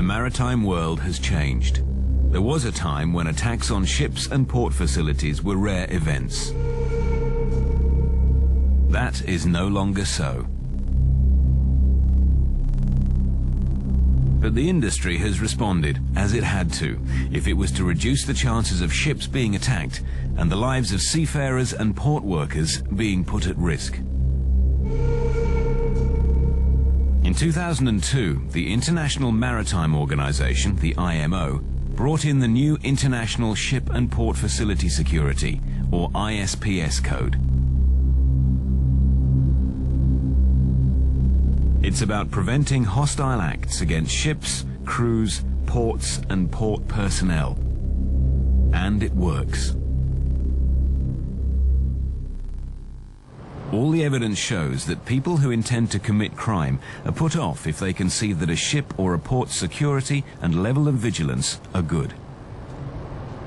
maritime world has changed. There was a time when attacks on ships and port facilities were rare events. That is no longer so. But the industry has responded, as it had to, if it was to reduce the chances of ships being attacked and the lives of seafarers and port workers being put at risk. In 2002, the International Maritime Organization, the IMO, brought in the new International Ship and Port Facility Security, or ISPS code. It's about preventing hostile acts against ships, crews, ports, and port personnel. And it works. All the evidence shows that people who intend to commit crime are put off if they can see that a ship or a port's security and level of vigilance are good.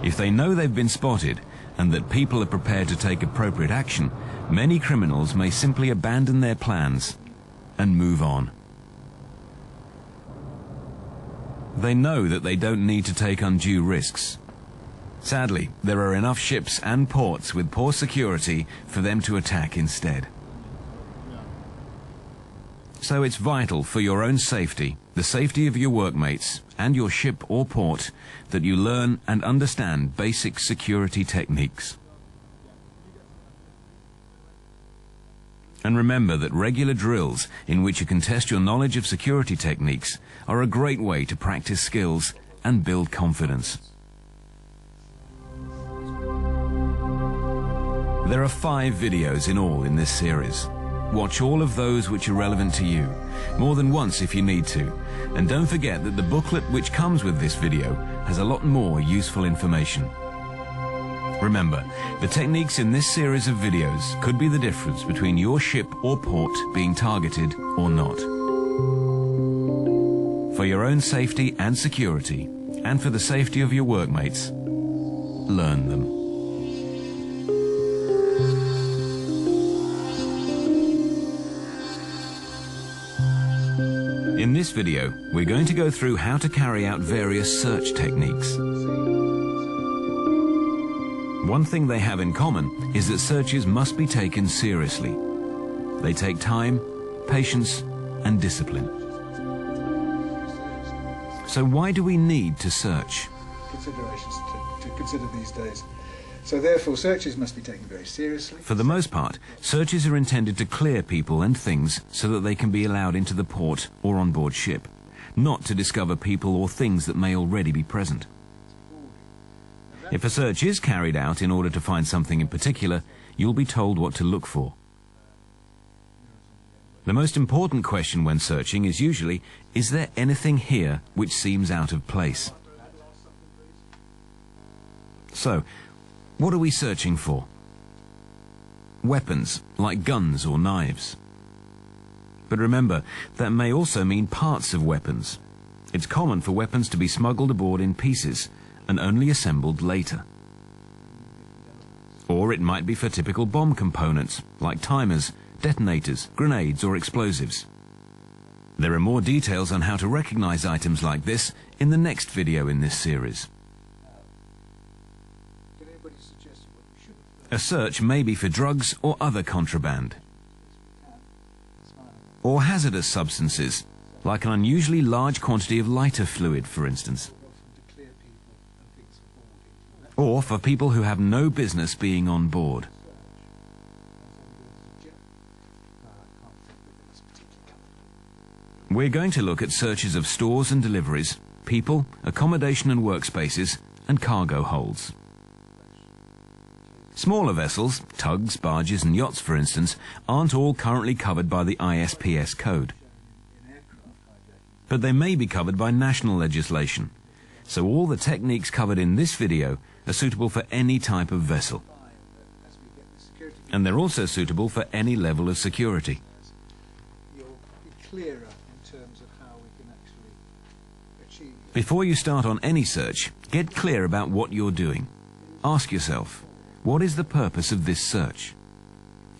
If they know they've been spotted and that people are prepared to take appropriate action, many criminals may simply abandon their plans and move on. They know that they don't need to take undue risks. Sadly, there are enough ships and ports with poor security for them to attack instead. So it's vital for your own safety, the safety of your workmates, and your ship or port that you learn and understand basic security techniques. And remember that regular drills in which you can test your knowledge of security techniques are a great way to practice skills and build confidence. There are 5 videos in all in this series. Watch all of those which are relevant to you, more than once if you need to. And don't forget that the booklet which comes with this video has a lot more useful information. Remember, the techniques in this series of videos could be the difference between your ship or port being targeted or not. For your own safety and security, and for the safety of your workmates, learn them. In this video, we're going to go through how to carry out various search techniques. One thing they have in common is that searches must be taken seriously. They take time, patience, and discipline. So why do we need to search? Considerations to consider these days. So therefore searches must be taken very seriously. For the most part, searches are intended to clear people and things so that they can be allowed into the port or on board ship, not to discover people or things that may already be present. If a search is carried out in order to find something in particular, you'll be told what to look for. The most important question when searching is usually, is there anything here which seems out of place? So, what are we searching for? Weapons, like guns or knives. But remember, that may also mean parts of weapons. It's common for weapons to be smuggled aboard in pieces and only assembled later. Or it might be for typical bomb components, like timers, detonators, grenades or explosives. There are more details on how to recognize items like this in the next video in this series. A search may be for drugs or other contraband, or hazardous substances, like an unusually large quantity of lighter fluid, for instance, or for people who have no business being on board. We're going to look at searches of stores and deliveries, people, accommodation and workspaces, and cargo holds. Smaller vessels, tugs, barges and yachts for instance, aren't all currently covered by the ISPS code. But they may be covered by national legislation, so all the techniques covered in this video are suitable for any type of vessel. And they're also suitable for any level of security. Before you start on any search, get clear about what you're doing. Ask yourself, what is the purpose of this search?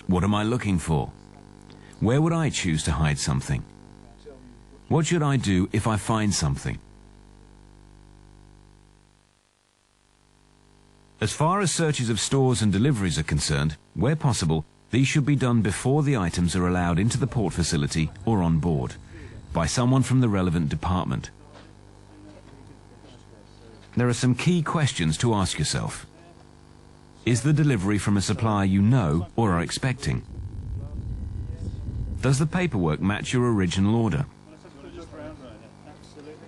What am I looking for? Where would I choose to hide something? What should I do if I find something? As far as searches of stores and deliveries are concerned, where possible, these should be done before the items are allowed into the port facility or on board, by someone from the relevant department. There are some key questions to ask yourself. Is the delivery from a supplier you know or are expecting? Does the paperwork match your original order?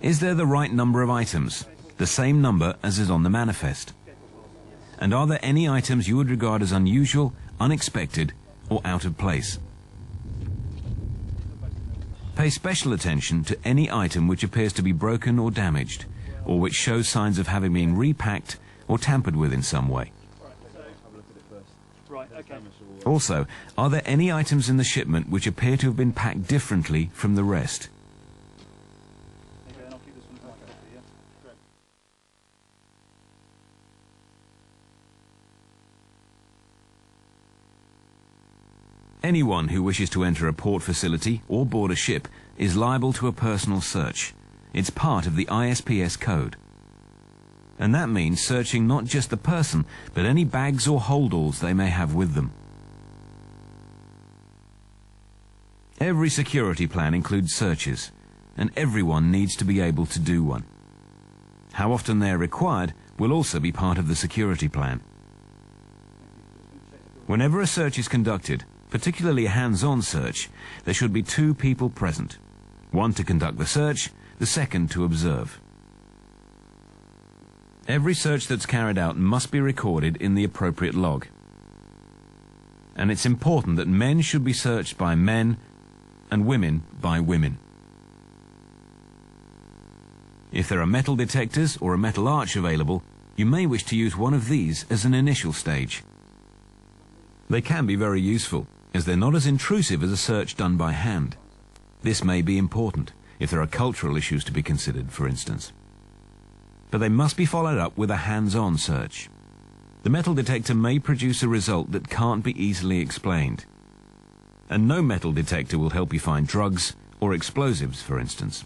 Is there the right number of items, the same number as is on the manifest? And are there any items you would regard as unusual, unexpected, or out of place? Pay special attention to any item which appears to be broken or damaged, or which shows signs of having been repacked or tampered with in some way. Also, are there any items in the shipment which appear to have been packed differently from the rest? Anyone who wishes to enter a port facility or board a ship is liable to a personal search. It's part of the ISPS code. And that means searching not just the person, but any bags or holdalls they may have with them. Every security plan includes searches, and everyone needs to be able to do one. How often they are required will also be part of the security plan. Whenever a search is conducted, particularly a hands-on search, there should be 2 people present. One to conduct the search, the second to observe. Every search that's carried out must be recorded in the appropriate log. And it's important that men should be searched by men and women by women. If there are metal detectors or a metal arch available, you may wish to use one of these as an initial stage. They can be very useful, as they're not as intrusive as a search done by hand. This may be important if there are cultural issues to be considered, for instance. But they must be followed up with a hands-on search. The metal detector may produce a result that can't be easily explained. And no metal detector will help you find drugs or explosives, for instance.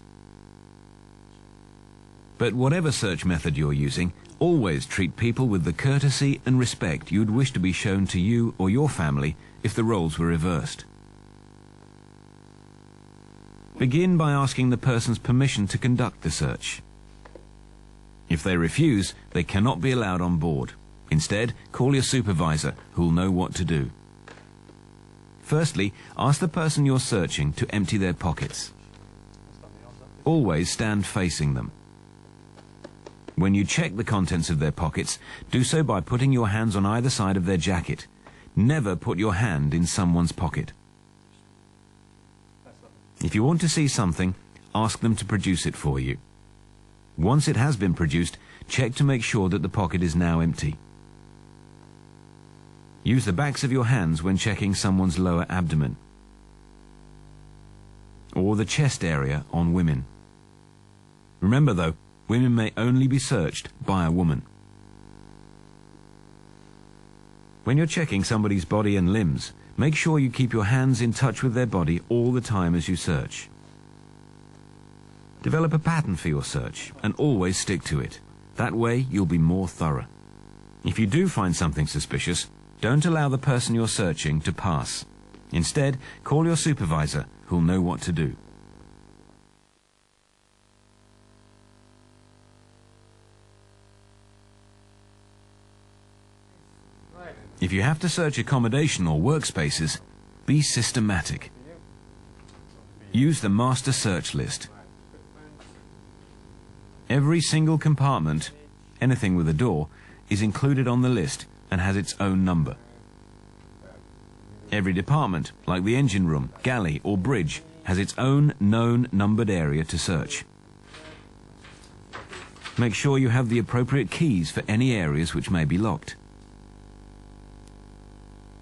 But whatever search method you're using, always treat people with the courtesy and respect you'd wish to be shown to you or your family if the roles were reversed. Begin by asking the person's permission to conduct the search. If they refuse, they cannot be allowed on board. Instead, call your supervisor, who'll know what to do. Firstly, ask the person you're searching to empty their pockets. Always stand facing them. When you check the contents of their pockets, do so by putting your hands on either side of their jacket. Never put your hand in someone's pocket. If you want to see something, ask them to produce it for you. Once it has been produced, check to make sure that the pocket is now empty. Use the backs of your hands when checking someone's lower abdomen or the chest area on women. Remember though, women may only be searched by a woman. When you're checking somebody's body and limbs, make sure you keep your hands in touch with their body all the time as you search. Develop a pattern for your search and always stick to it. That way you'll be more thorough. If you do find something suspicious, don't allow the person you're searching to pass. Instead, call your supervisor, who'll know what to do. If you have to search accommodation or workspaces, be systematic. Use the master search list. Every single compartment, anything with a door, is included on the list and has its own number. Every department, like the engine room, galley or bridge, has its own known numbered area to search. Make sure you have the appropriate keys for any areas which may be locked.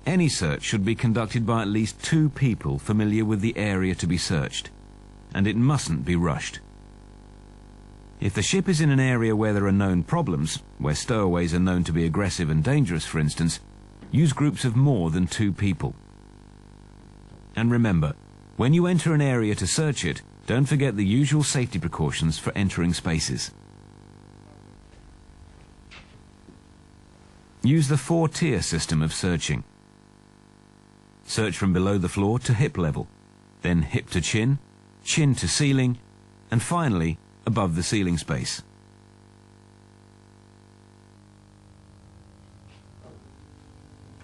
Any search should be conducted by at least 2 people familiar with the area to be searched, and it mustn't be rushed. If the ship is in an area where there are known problems, where stowaways are known to be aggressive and dangerous, for instance, use groups of more than 2 people. And remember, when you enter an area to search it, don't forget the usual safety precautions for entering spaces. Use the 4-tier system of searching. Search from below the floor to hip level, then hip to chin, chin to ceiling, and finally above the ceiling space.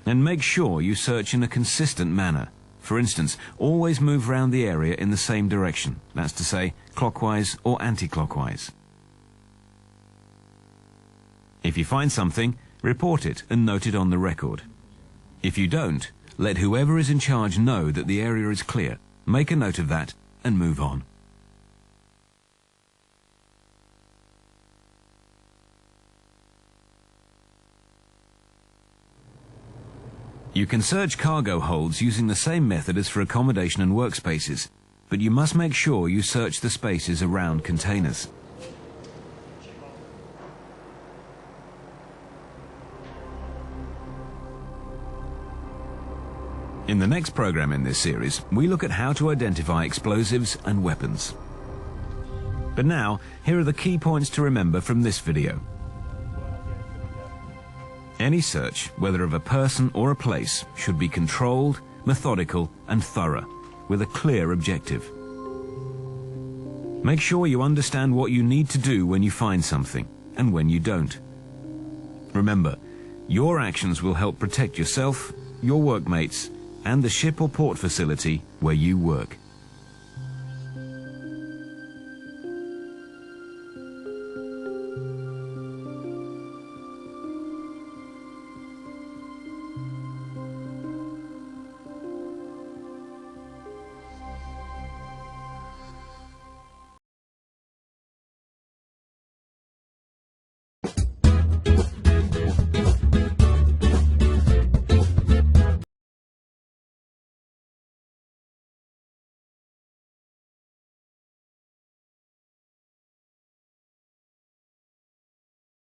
And make sure you search in a consistent manner. For instance, always move round the area in the same direction, that's to say, clockwise or anti-clockwise. If you find something, report it and note it on the record. If you don't, let whoever is in charge know that the area is clear. Make a note of that and move on. You can search cargo holds using the same method as for accommodation and workspaces, but you must make sure you search the spaces around containers. In the next program in this series, we look at how to identify explosives and weapons. But now, here are the key points to remember from this video. Any search, whether of a person or a place, should be controlled, methodical and thorough, with a clear objective. Make sure you understand what you need to do when you find something, and when you don't. Remember, your actions will help protect yourself, your workmates, and the ship or port facility where you work.